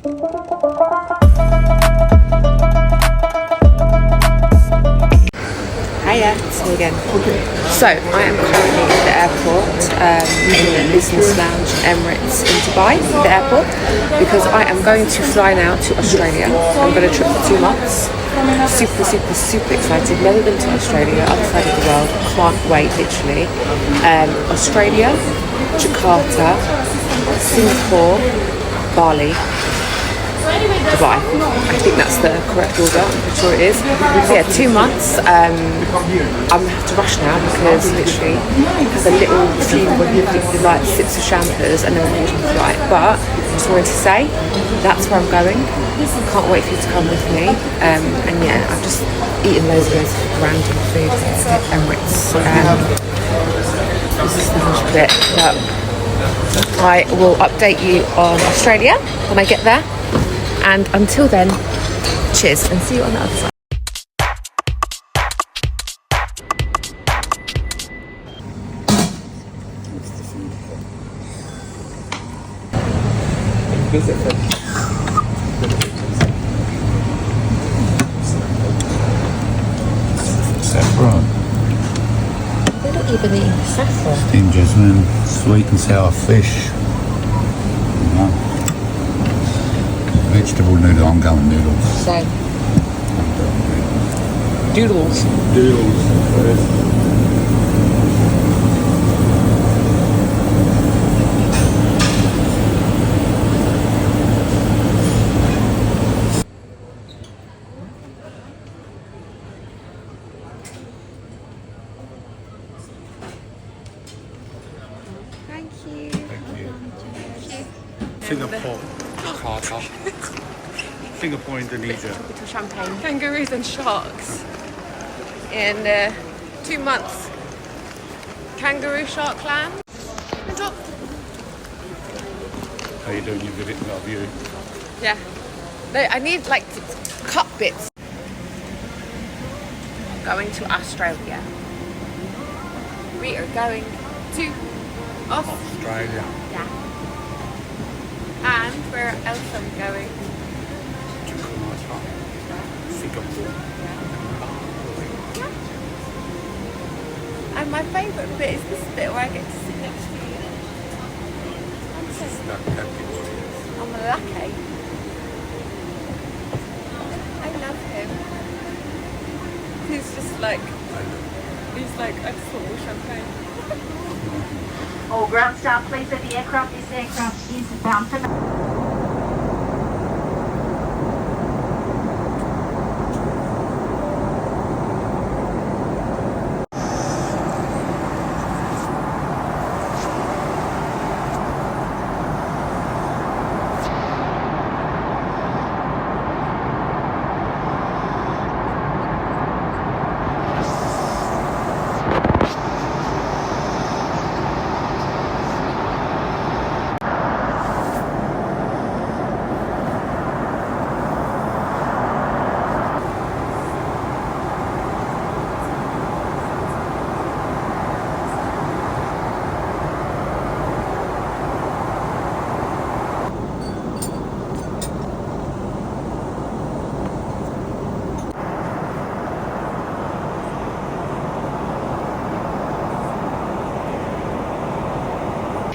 Hiya, it's me again. So, I am currently at the airport in the business lounge Emirates in Dubai, the airport, because I am going to fly now to Australia. I'm going to trip for 2 months. Super, super, super excited. Never been to Australia, other side of the world. Can't wait, literally. Australia, Jakarta, Singapore, Bali, Dubai. I think that's the correct order. I'm pretty sure it is. So yeah, 2 months. I'm gonna have to rush now because literally has a little few like sips of champers and then we're on the flight. But I just wanted to say that's where I'm going. Can't wait for you to come with me. And yeah, I've just eaten loads of random food at Emirates. This is the lunch bit, but I will update you on Australia when I get there. And until then, cheers and see you on the other side. Saffron. They don't even eat saffron. Steamed jasmine, sweet and sour fish. Vegetable noodle, I'm going noodles. So, doodles. Doodles. Thank you. Singapore, Jakarta. Singapore, Indonesia. Little champagne. Kangaroos and sharks. In 2 months. Kangaroo shark clan. How you doing? You've got it, love you. Yeah. No, I need like cut bits. Going to Australia. We are going to Australia. Yeah. And where else are we going? Jakarta. Singapore. And my favourite bit is this bit where I get to sit next to you. I'm lucky. I love him. He's just like, I just want more champagne. All ground staff, please at the aircraft. This aircraft is bound for...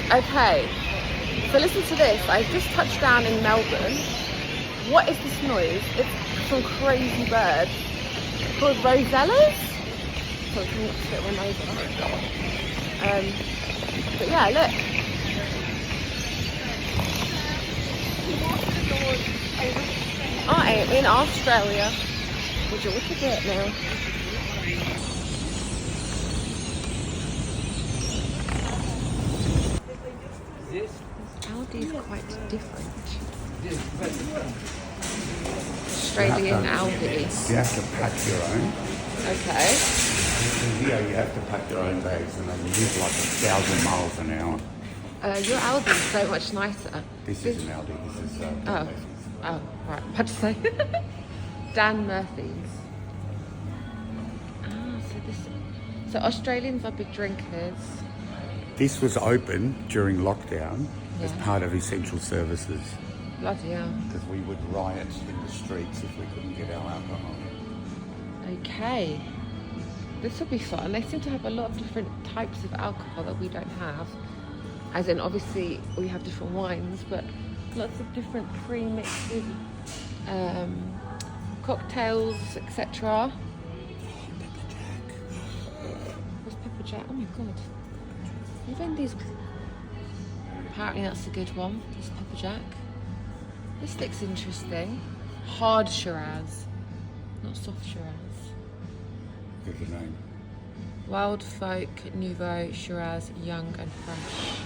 Okay, so listen to this. I've just touched down in Melbourne. What is this noise? It's some crazy birds called rosellas. So I'm trying not to get one over. But yeah, look. I am in Australia. Would you look at it now? Aldi's quite different. Australian Aldi. You have to pack your own. Okay. Here you have to pack your own bags and they live like 1,000 miles an hour. Your Aldi's so much nicer. This is an Aldi, this is Oh, right. What'd you say? Dan Murphy's. So Australians are big drinkers. This was open during lockdown as part of essential services. Bloody hell. Because we would riot in the streets if we couldn't get our alcohol. Okay. This will be fun. They seem to have a lot of different types of alcohol that we don't have. As in, obviously, we have different wines, but lots of different pre-mixes, cocktails, etc. What's pepper jack? Oh my god. Even these. Apparently, that's a good one. This pepper jack. This looks interesting. Hard Shiraz, not soft Shiraz. Give the name. Wild Folk, Nouveau, Shiraz, Young and Fresh.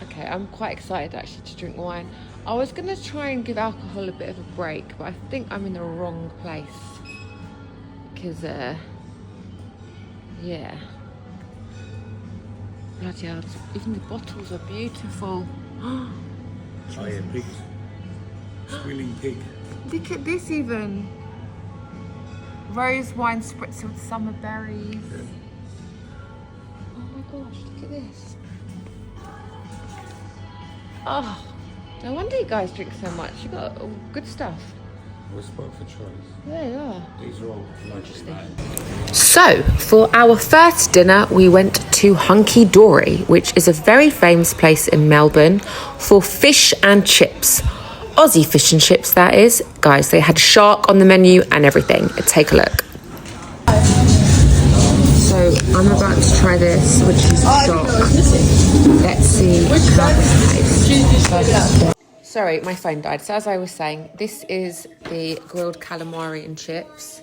Okay, I'm quite excited actually to drink wine. I was going to try and give alcohol a bit of a break, but I think I'm in the wrong place. Because, yeah. Bloody hell, even the bottles are beautiful. Oh yeah, pigs. Squealing pig. Look at this even. Rose wine spritzer with summer berries. Yeah. Oh my gosh, look at this. Oh, no wonder you guys drink so much. You got good stuff. We're spoiled for choice. Yeah, you are. These are all locally made. So, for our first dinner, we went to Hunky Dory, which is a very famous place in Melbourne for fish and chips. Aussie fish and chips, that is. Guys, they had shark on the menu and everything. Take a look. So, I'm about to try this, which is shark. Let's see how this tastes. Sorry, my phone died. So, as I was saying, this is the grilled calamari and chips.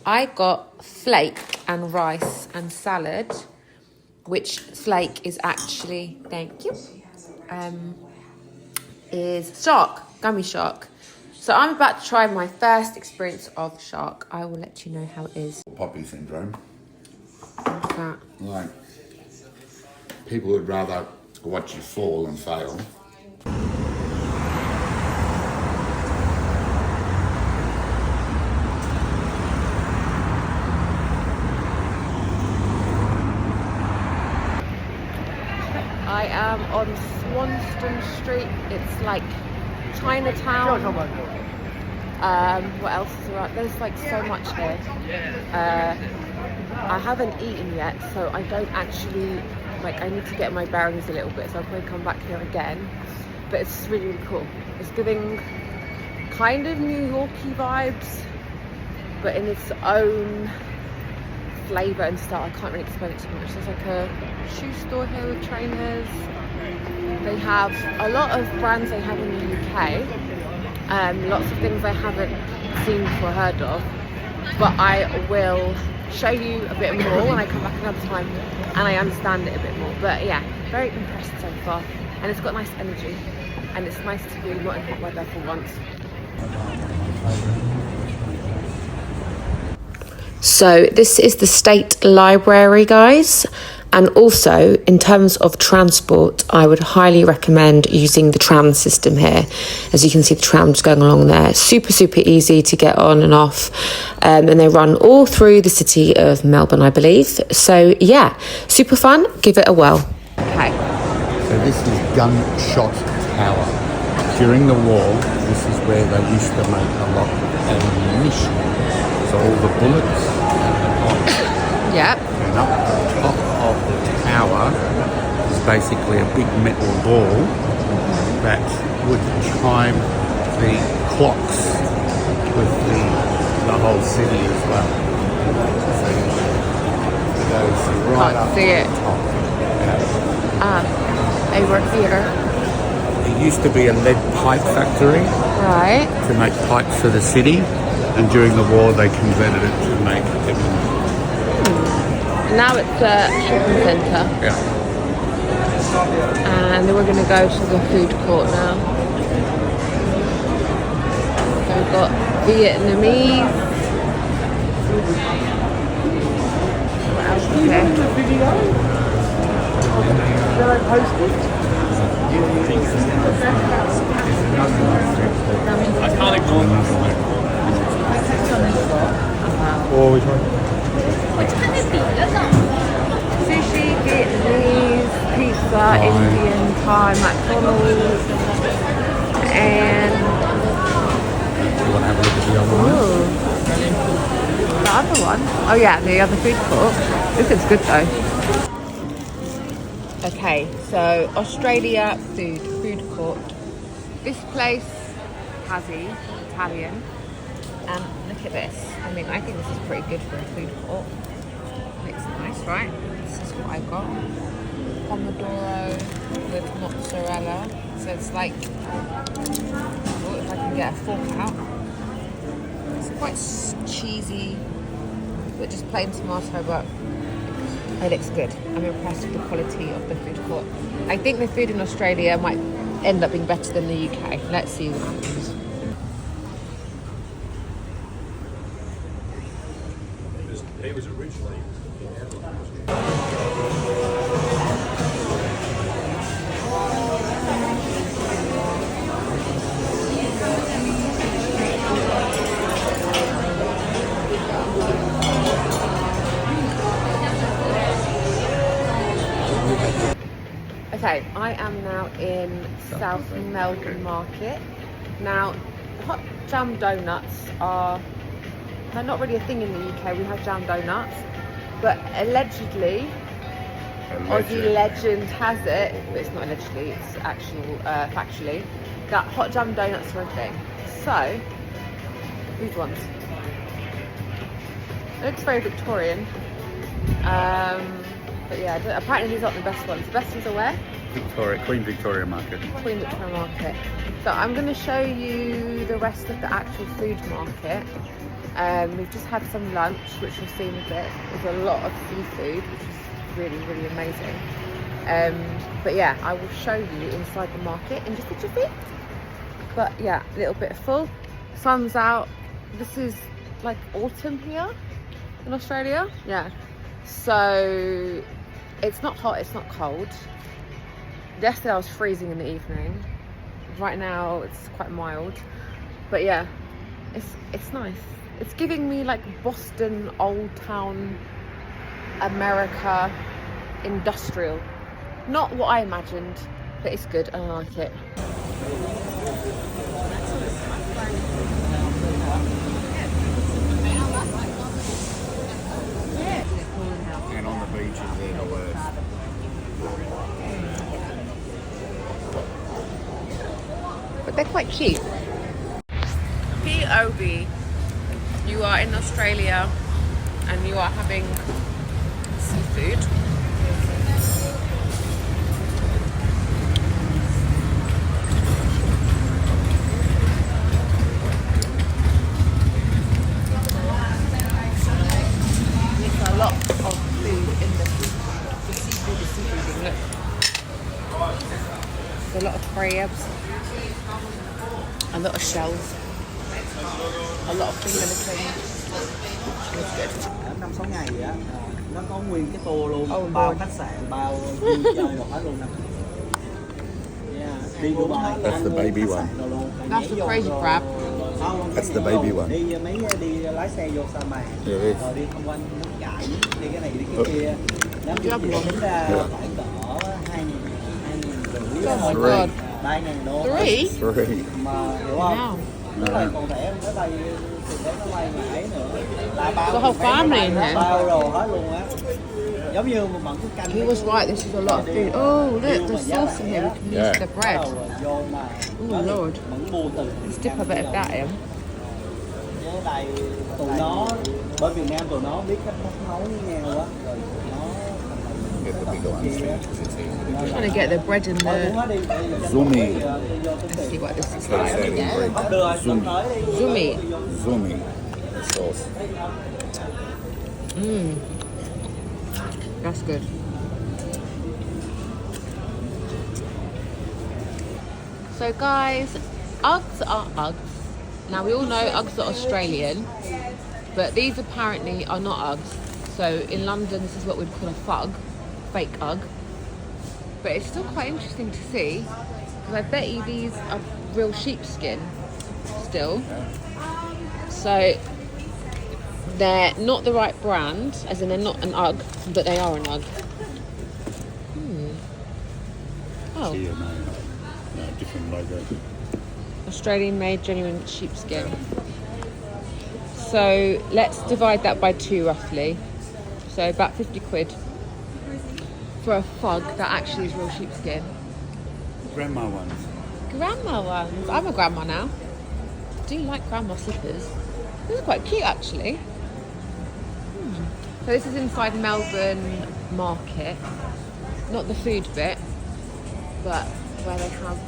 I got flake and rice and salad, which flake is actually, thank you, is shark, gummy shark. So I'm about to try my first experience of shark. I will let you know how it is. Poppy syndrome. What's that? Like, people would rather watch you fall and fail. I am on Swanston Street. It's like Chinatown. What else is around? There's like so much here. I haven't eaten yet, so I don't actually, like, I need to get my bearings a little bit, so I'll probably come back here again. But it's really, really cool. It's giving kind of New York-y vibes, but in its own flavour and style. I can't really explain it too much. There's like a shoe store here with trainers. They have a lot of brands they have in the UK. Lots of things I haven't seen or heard of, but I will show you a bit more when I come back another time and I understand it a bit more. But yeah, very impressed so far, and it's got nice energy, and it's nice to be not in hot weather for once. So this is the State Library, guys. And also, in terms of transport, I would highly recommend using the tram system here. As you can see, the tram's going along there. Super, super easy to get on and off. And they run all through the city of Melbourne, I believe. So, yeah, super fun. Give it a whirl. Okay. So this is Gunshot Tower. During the war, this is where they used to make a lot of ammunition. So all the bullets and the bombs. Yep. And up the top of the tower is basically a big metal ball that would chime the clocks with the whole city as well. So it goes right up to the top. Yeah. Over here. It used to be a lead pipe factory. Right. To make pipes for the city, and during the war they converted it to make everything. Now it's a shopping centre. Yeah. And then we're going to go to the food court now. So we've got Vietnamese. What else is there? Did I post it? I can't ignore this. Or which one? Sushi, Vietnamese, pizza, Indian, Thai, McDonald's, And You want to have a look at the other one? the other one. Oh yeah, the other food court. This looks good though. Okay, so Australia food court. This place, Hazzy, Italian. And look at this. I mean, I think this is pretty good for a food court. Looks nice, right? This is what I got. Pomodoro with mozzarella. So it's like, oh, if I can get a fork out. It's quite cheesy, but just plain tomato, but it looks good. I'm impressed with the quality of the food court. I think the food in Australia might end up being better than the UK. Let's see what happens. He was originally. Okay, I am now in South Melbourne Market. Now, hot jam donuts are they're not really a thing in the UK. We have jam donuts, but allegedly, Aussie legend has it, but it's not allegedly, it's actual, factually, that hot jam donuts are a thing. So, these ones. It looks very Victorian. But yeah, apparently these aren't the best ones. The best ones are where? Queen Victoria Market. Queen Victoria Market. So I'm going to show you the rest of the actual food market. We've just had some lunch, which you'll see in a bit. There's a lot of seafood, which is really, really amazing. But yeah, I will show you inside the market in just a jiffy. But yeah, a little bit full. Sun's out. This is like autumn here in Australia. Yeah. So it's not hot, it's not cold. Yesterday I was freezing in the evening. Right now it's quite mild. But yeah, it's nice. It's giving me like Boston, Old Town, America, industrial. Not what I imagined, but it's good and I like it. And on the beaches they're the worst. But they're quite cute. POV, you are in Australia and you are having seafood. There's a lot of food in the seafood is seafooding, look. There's a lot of crabs. A lot of shells, a lot of Dominican. It's good. 5-6 ngày vậy á, nó có nguyên cái tour luôn, bao khách sạn, bao đi chơi rồi hết luôn nè. Đi Dubai. That's the baby one. That's the crazy crab. That's the baby one. Đi mấy đi lái xe vô sa mạc, rồi đi tham quan nước chảy, đi cái này đi cái kia. Nếu như tính ra phải cỡ 2.000 $3.000. Three. Mà hiểu không? Nó lại còn rẻ hơn cái bay thì vé máy bay mà ấy nữa. Là bao The whole family in there. bao rồi hết luôn á. Giống như một mặn canh. He was right, this is a lot of food. Oh look, the sauce in here, we can use the bread. Oh Lord. Let's dip a bit of that in. Với lại tụi nó, bên Việt Nam tụi nó biết cách nấu với nhau á. Rồi nó Get the bigger ones. I'm trying to get the bread in there. Zumi. Let's see what this is Instead of like. saying bread. Zumi. Zumi. Zumi. Sauce. That's good. So guys, Uggs are Uggs. Now we all know Uggs are Australian, but these apparently are not Uggs. So in London this is what we'd call a fug, fake Ugg. But it's still quite interesting to see, because I bet you these are real sheepskin still. So they're not the right brand, as in they're not an Ugg, but they are an Ugg. Oh. No, different logo. Australian made genuine sheepskin. So let's divide that by 2 roughly. So about 50 quid for a fug that actually is real sheepskin. Grandma ones. Grandma ones. I'm a grandma now. I do like grandma slippers. These are quite cute actually. So this is inside Melbourne Market. Not the food bit, but where they have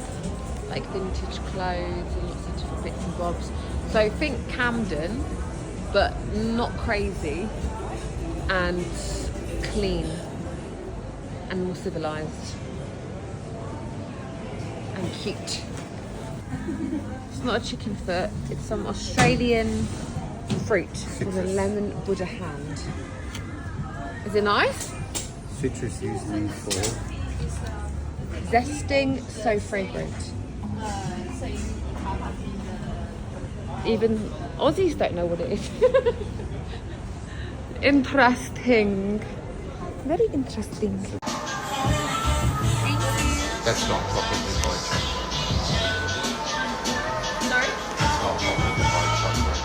like vintage clothes and lots of different bits and bobs. So think Camden, but not crazy and clean and more civilised and cute. It's not a chicken foot, it's some Australian fruit with a lemon Buddha hand. Is it nice? Citrus usually for Zesting, so fragrant. Even Aussies don't know what it is. Interesting. Very interesting. that's not tropical white chocolate. Sorry? It's not tropical white chocolate.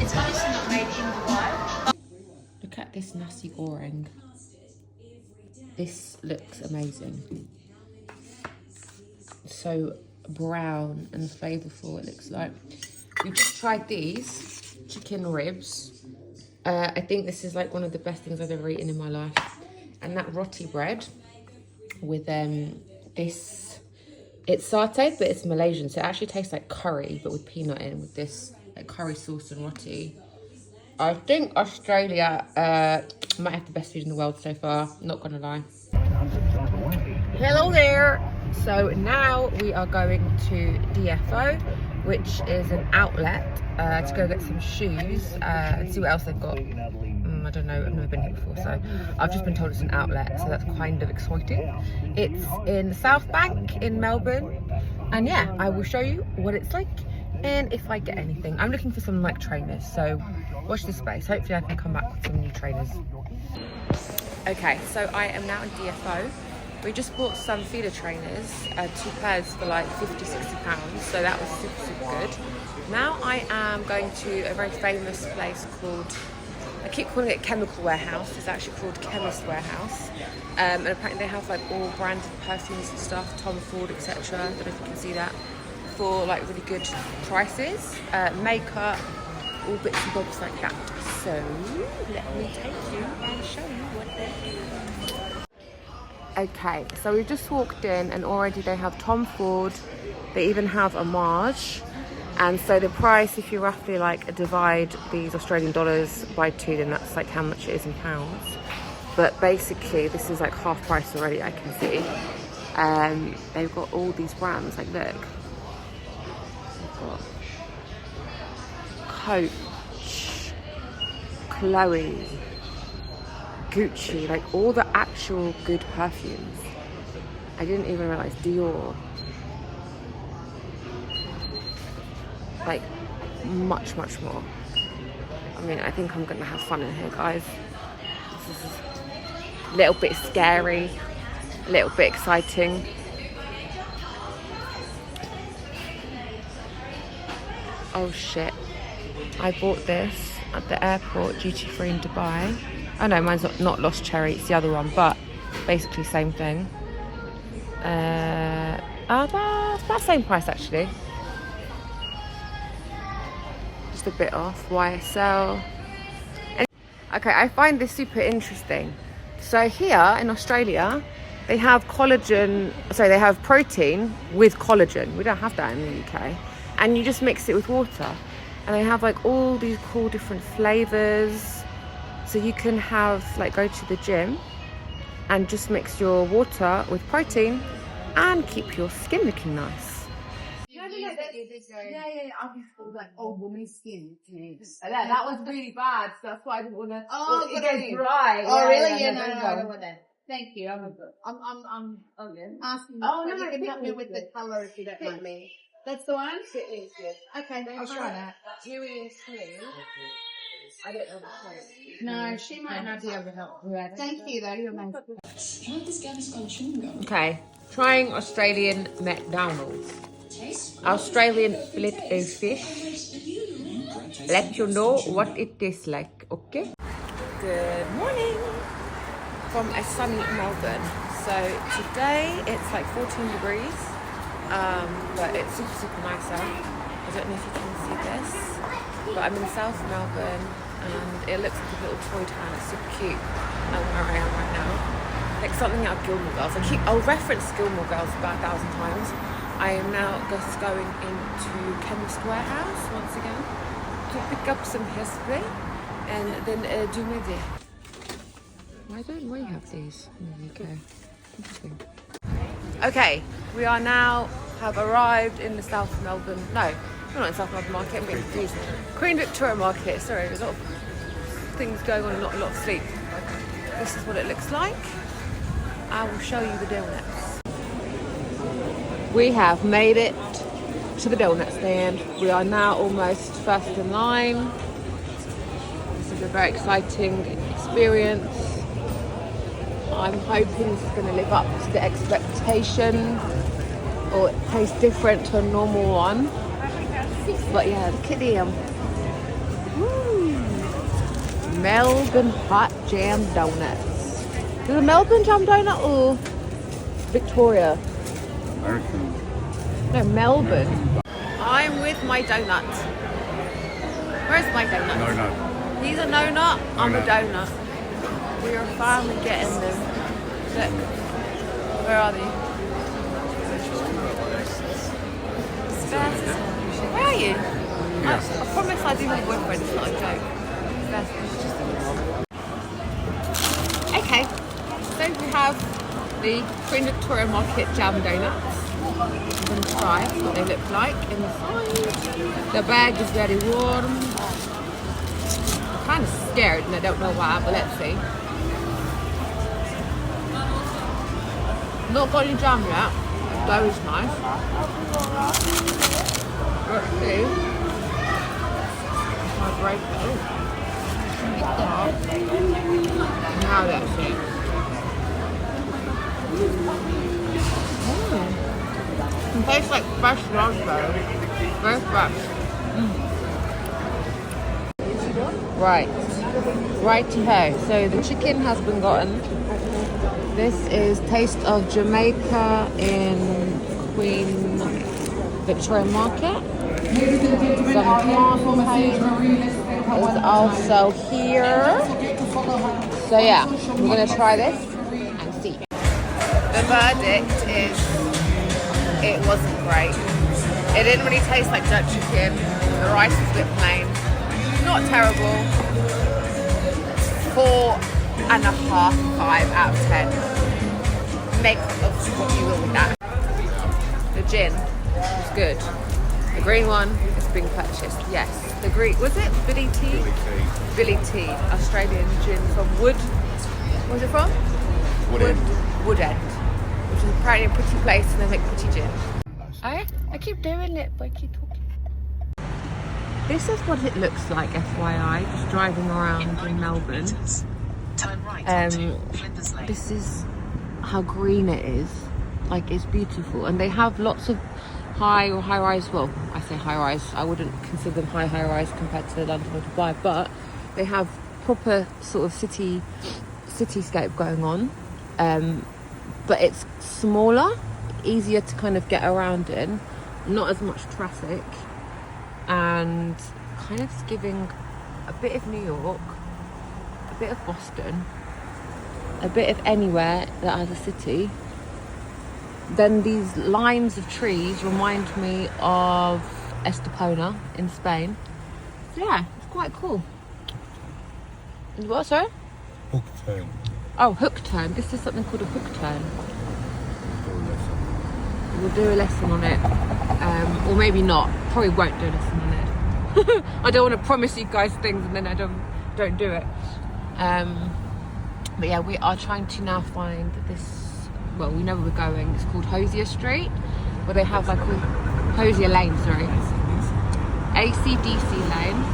It's obviously not made in Dubai. Look at this nasi goreng. This looks amazing. So brown and flavourful it looks like. We've just tried these chicken ribs. I think this is like one of the best things I've ever eaten in my life. And that roti bread with this, it's satay, but it's Malaysian. So it actually tastes like curry, but with peanut in, with this like curry sauce and roti. I think Australia might have the best food in the world so far, not gonna lie. Hello there! So now we are going to DFO, which is an outlet to go get some shoes and see what else they've got. I don't know, I've never been here before, so I've just been told it's an outlet, so that's kind of exciting. It's in the South Bank in Melbourne, and yeah, I will show you what it's like and if I get anything. I'm looking for some like trainers, so watch this space. Hopefully I can come back with some new trainers. Okay, so I am now in DFO. We just bought some feeder trainers, 2 pairs for like 50-60 pounds, so that was super good. Now I am going to a very famous place called, I keep calling it Chemical Warehouse, it's actually called Chemist Warehouse. And apparently they have like all branded perfumes and stuff, Tom Ford, etc. I don't know if you can see that, for like really good prices. Makeup, all bits and bobs like that. So let me take you and show you what they do. Okay, so we've just walked in and already they have Tom Ford, they even have a Marge. And so the price, if you roughly like divide these Australian dollars by 2, then that's like how much it is in pounds. But basically this is like half price already, I can see. They've got all these brands, like look. They've got Coach, Chloe, Gucci, like all the actual good perfumes. I didn't even realise Dior. Like much more. I mean, I think I'm gonna have fun in here, guys. This is a little bit scary, a little bit exciting. Oh shit, I bought this at the airport, duty free in Dubai. Oh no, mine's not Lost Cherry, it's the other one, but basically same thing. It's about the same price actually. Just a bit off, YSL. Okay, I find this super interesting. So here in Australia, they have collagen, sorry, they have protein with collagen. We don't have that in the UK. And you just mix it with water. And they have like all these cool different flavors. So you can have, like, go to the gym and just mix your water with protein and keep your skin looking nice. Yeah, obviously like old woman skin. That was really bad, so that's why I didn't want to. Oh, it gets dry. Oh, really? Yeah, no, I don't want that. Thank you. I'm asking. Oh no, you can help me with the colour if you don't mind me. That's the one. Fit me is good. Okay, I'll try that. Here is three. I don't know the place. No, she might not be able to help. Thank you, though. You're amazing. Okay, trying Australian McDonald's. Australian fillet of fish. Let you know what it tastes like, okay? Good morning from a sunny Melbourne. So today it's like 14 degrees, but it's super nice out. I don't know if you can see this, but I'm in South Melbourne and it looks like a little toy town. It's super cute where I am right now. Like something out of Gilmore Girls. I'll reference Gilmore Girls about 1,000 times. I am now just going into Chemist Warehouse once again to pick up some hairspray and then do my day. Why don't we have these? Okay. Interesting. Okay, we are now have arrived in the South Melbourne. No, we're not in South Melbourne Market. I'm getting confused. Queen Victoria Market. Sorry, there's a lot of things going on and not a lot of sleep. This is what it looks like. I will show you the donuts. We have made it to the donut stand. We are now almost first in line. This is a very exciting experience. I'm hoping this is going to live up to the expectation, or it tastes different to a normal one. But yeah, look at them. Woo. Melbourne hot jam donuts. Is it a Melbourne jam donut or Victoria? American. No, Melbourne. I'm with my donut. Where's my donut? No. He's a no-nut, I'm a donut. We are finally getting them. Look, where are they? Where are you? I promise I do my boyfriend, it's not a joke. Okay, so we have the Queen Victoria Market jam donuts. I'm going to try what they look like inside. The bag is very warm. I'm kind of scared and I don't know why, but let's see. Not got any jam yet. That is nice. Let's see. I'll break it. Now that's it. It tastes like fresh raspberry. Very fresh. Right here. So the chicken has been gotten. This is Taste of Jamaica in Queen Victoria Market. Some is also here. So yeah, we're gonna try this and see. The verdict is it wasn't great. It didn't really taste like jerk chicken. The rice was a bit plain. Not terrible. 4.5, 5 out of 10. Make of what you will with that. The gin was good. The green one is being purchased. Yes, the green, was it Billy Tea? Billy Tea, Australian gin from Wood. Where's it from? Woodend, which is apparently a pretty place and they make pretty gin. I keep doing it, but I keep talking. This is what it looks like, FYI, just driving around in Melbourne. This is how green it is. Like, it's beautiful. And they have lots of high-rise, well, I say high-rise, I wouldn't consider them high-rise compared to London or Dubai, but they have proper sort of cityscape going on. But it's smaller, easier to kind of get around in, not as much traffic, and kind of giving a bit of New York, a bit of Boston, a bit of anywhere that has a city. Then these lines of trees remind me of Estepona in Spain. So yeah, it's quite cool. What, sorry? Hook turn. Oh, hook turn. This is something called a hook turn. We'll do a lesson on it. Or maybe not. Probably won't do a lesson on it. I don't want to promise you guys things and then I don't do it. But yeah, we are trying to now find this. Well, we know where we're going. It's called Hosier Street, where they have like Hosier Lane, sorry. ACDC Lane.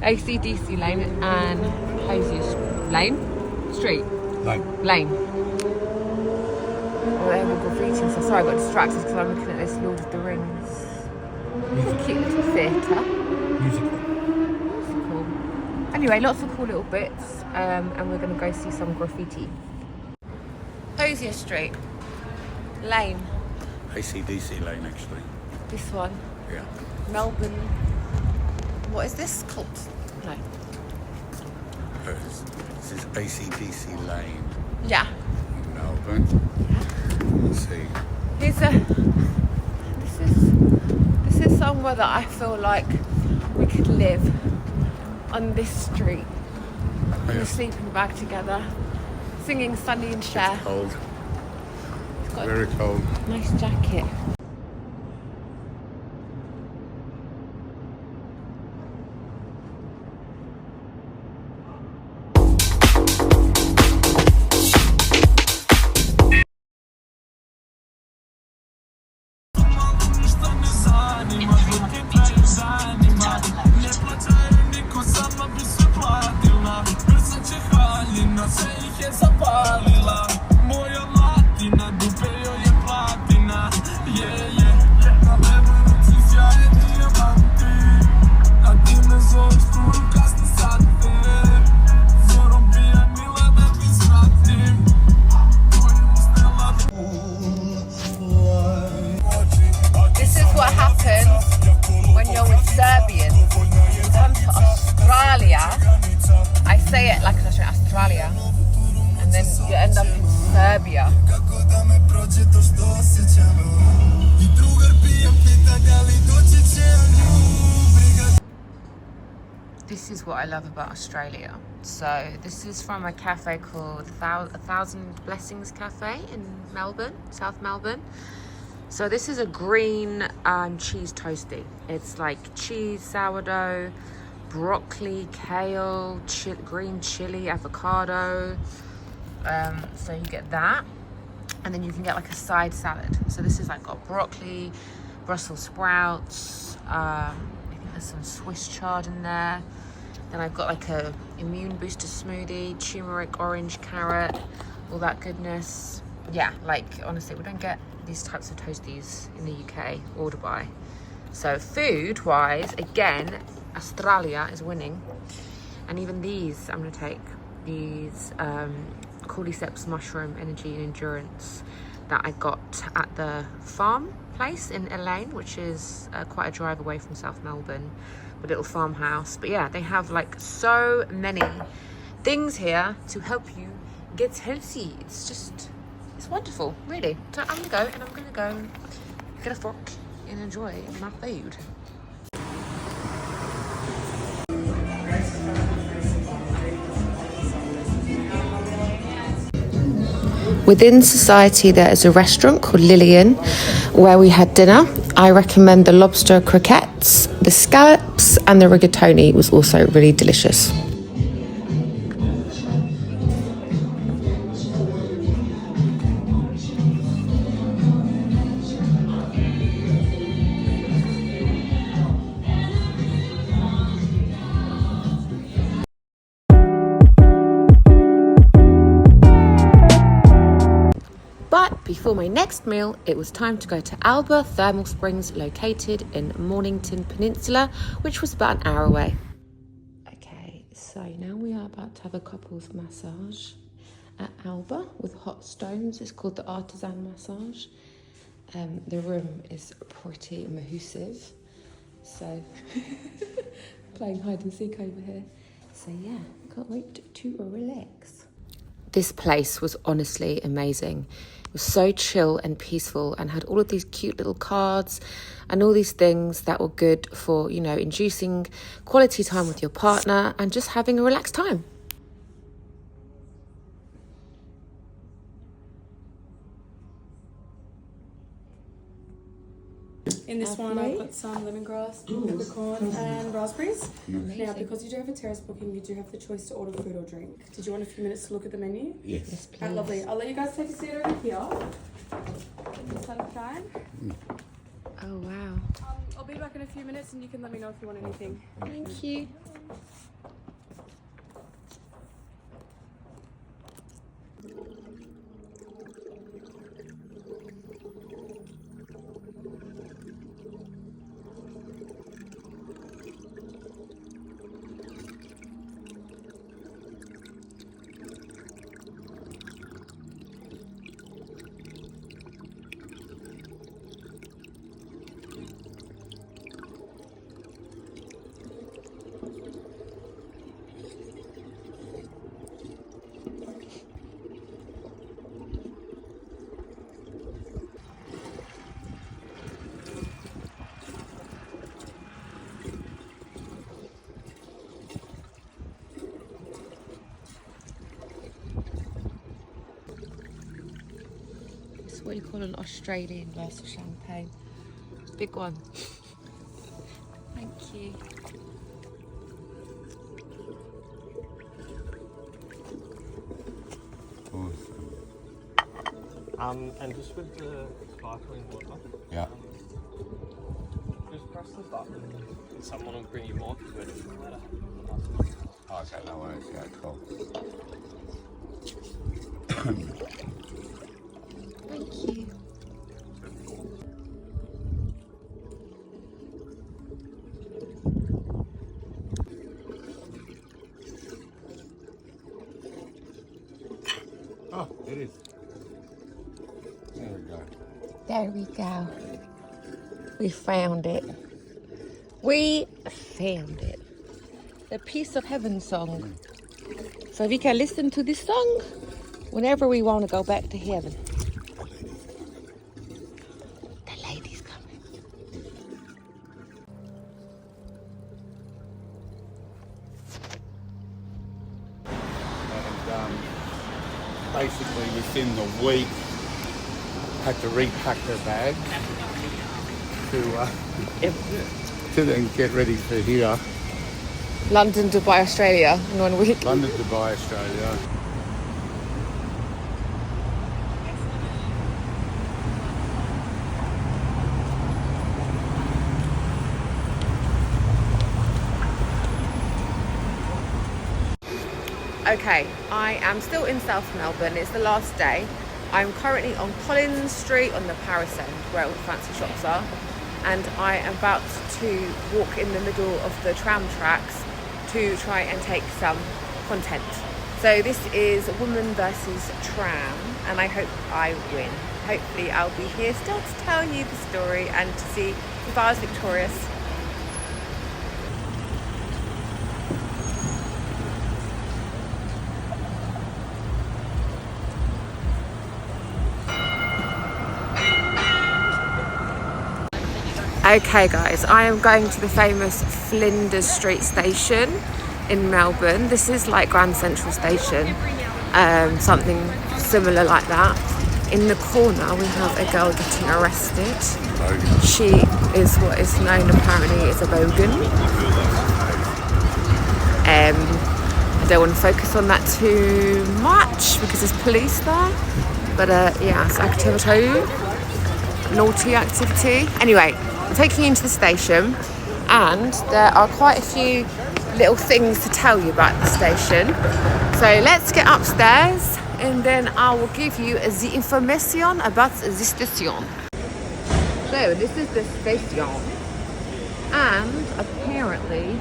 ACDC Lane and Hosier Lane. Street. Lane. Or they were graffiti and stuff. Sorry, I got distracted because I'm looking at this Lord of the Rings. Cute little theatre. Musical. Anyway, lots of cool little bits. And we're going to go see some graffiti. Hosier Street. Lane. AC/DC lane, actually. This one. Yeah. Melbourne. What is this called? No. This is AC/DC lane Yeah. in Melbourne. Let's see. This is somewhere that I feel like we could live on this street. In a sleeping bag together, singing Sunny and Cher. It's cold. It's got Very cold. a nice jacket. This is what happens when you're with Serbians. You come to Australia. I say it like an Australian, Australia, and then you end up in Serbia. This is what I love about Australia. So this is from a cafe called A Thousand Blessings Cafe in Melbourne, South Melbourne. So this is a green cheese toasty. It's like cheese, sourdough, broccoli, kale, green chili, avocado. So you get that, and then you can get like a side salad. So this is like got broccoli, Brussels sprouts. I think there's some Swiss chard in there. Then I've got like a immune booster smoothie, turmeric, orange, carrot, all that goodness. Yeah, like honestly, we don't get these types of toasties in the UK or Dubai. So food wise, again, Australia is winning. And even these, I'm gonna take these cordyceps mushroom energy and endurance that I got at the farm place in Elaine, which is quite a drive away from South Melbourne, a little farmhouse. But yeah, they have like so many things here to help you get healthy. It's wonderful, really. So I'm gonna go get a fork and enjoy my food. Within society, there is a restaurant called Lillian where we had dinner. I recommend the lobster croquettes, the scallops, and the rigatoni was also really delicious. But before my next meal, it was time to go to Alba Thermal Springs, located in Mornington Peninsula, which was about an hour away. Okay, so now we are about to have a couples massage at Alba with hot stones. It's called the Artisan Massage. The room is pretty massive, so playing hide and seek over here. So yeah, can't wait to relax. This place was honestly amazing. It was so chill and peaceful and had all of these cute little cards and all these things that were good for, you know, inducing quality time with your partner and just having a relaxed time. In this one, I've got some lemongrass, peppercorn, and raspberries. Amazing. Now, because you do have a terrace booking, you do have the choice to order food or drink. Did you want a few minutes to look at the menu? Yes. Please. Right, lovely. I'll let you guys take a seat over here. In the sunshine. Oh wow. I'll be back in a few minutes, and you can let me know if you want anything. Thank you. what you call an Australian glass of champagne. Big one. Thank you. Awesome. And just with the sparkling water, Yeah. just press the button. Someone will bring you more because we're just gonna Okay, no worries. Yeah, cool. Thank you. Oh, it is. There we go. There we go. We found it. We found it. The Piece of Heaven song. So we can listen to this song whenever we want to go back to heaven. The lady's coming. And basically within the week, had to repack her bag to then get ready for here. London, Dubai, Australia in 1 week. London, Dubai, Australia. Okay, I am still in South Melbourne. It's the last day. I'm currently on Collins Street on the Paris end where all the fancy shops are, and I am about to walk in the middle of the tram tracks to try and take some content. So this is woman versus tram, and I hope I win. Hopefully I'll be here still to tell you the story and to see if I was victorious. Okay guys, I am going to the famous Flinders Street station in Melbourne. This is like Grand Central Station, something similar like that. In the corner we have a girl getting arrested. She is what is known apparently as a bogan. I don't want to focus on that too much because there's police there, but yeah, it's activity, naughty activity. Anyway, I'm taking you into the station, and there are quite a few little things to tell you about the station. So let's get upstairs and then I will give you the information about the station. So this is the station, and apparently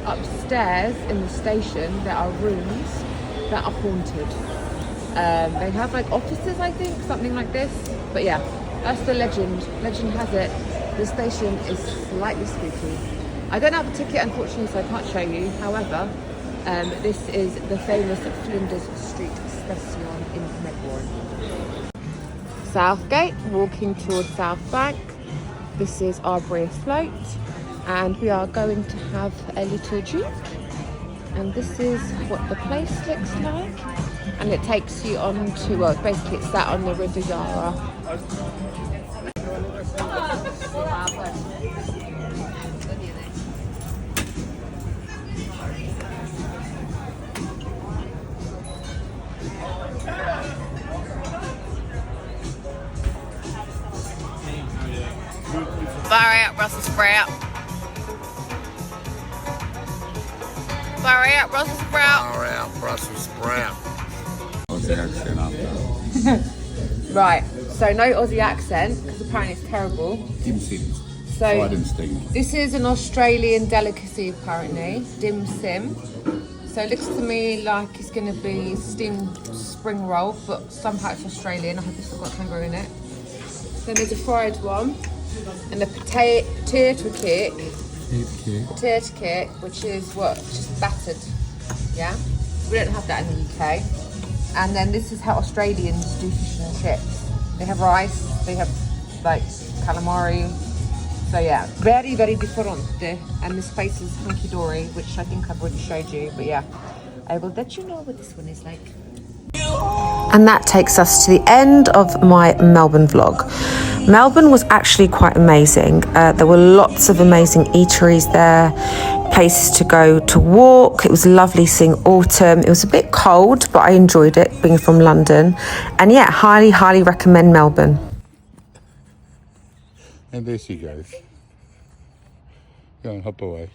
upstairs in the station there are rooms that are haunted. They have like offices, I think, something like this, but yeah, that's the legend. Legend has it the station is slightly spooky. I don't have a ticket unfortunately, so I can't show you. However, this is the famous Flinders Street station in Melbourne. Southgate, walking towards South Bank. This is Arbury Float, and we are going to have a little drink. And this is what the place looks like. And it takes you on to, well, basically it's sat on the River Yara. Far out Brussels sprout. Far out Brussels sprout. Far out Brussels sprout. Aussie accent up there. Right, so no Aussie accent because apparently it's terrible. Dim Sims. So Fried and steamed. this is an Australian delicacy apparently, dim sim. So it looks to me like it's going to be steamed spring roll, but somehow it's Australian. I hope it's not got kangaroo in it. Then there's a fried one, and a potato cake, which is what, just battered. Yeah, we don't have that in the UK. And then this is how Australians do fish and chips. They have rice, they have like calamari. So yeah, very, very different. And this place is hunky dory, which I think I've already showed you. But yeah, I will let you know what this one is like. And that takes us to the end of my Melbourne vlog. Melbourne was actually quite amazing. There were lots of amazing eateries there, places to go to walk. It was lovely seeing autumn. It was a bit cold, but I enjoyed it being from London. And yeah, highly recommend Melbourne. And there she goes. Go and hop away.